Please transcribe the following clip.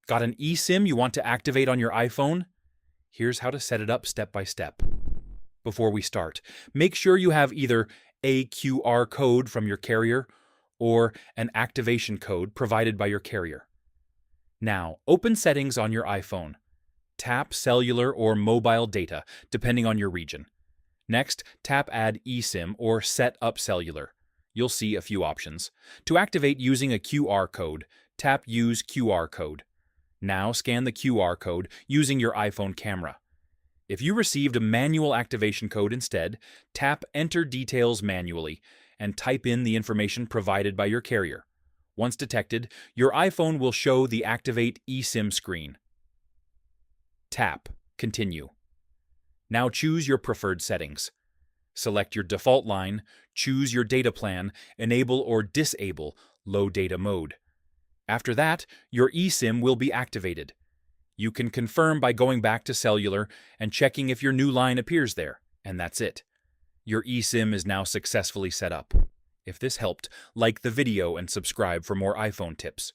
Got an eSIM you want to activate on your iPhone? Here's how to set it up step by step. Before we start, make sure you have either a QR code from your carrier or an activation code provided by your carrier. Now, open Settings on your iPhone. Tap Cellular or Mobile Data, depending on your region. Next, tap Add eSIM or Set up Cellular. You'll see a few options. To activate using a QR code, tap Use QR Code. Now scan the QR code using your iPhone camera. If you received a manual activation code instead, tap Enter Details manually and type in the information provided by your carrier. Once detected, your iPhone will show the Activate eSIM screen. Tap Continue. Now choose your preferred settings. Select your default line, choose your data plan, enable or disable low data mode. After that, your eSIM will be activated. You can confirm by going back to cellular and checking if your new line appears there, and that's it. Your eSIM is now successfully set up. If this helped, like the video and subscribe for more iPhone tips.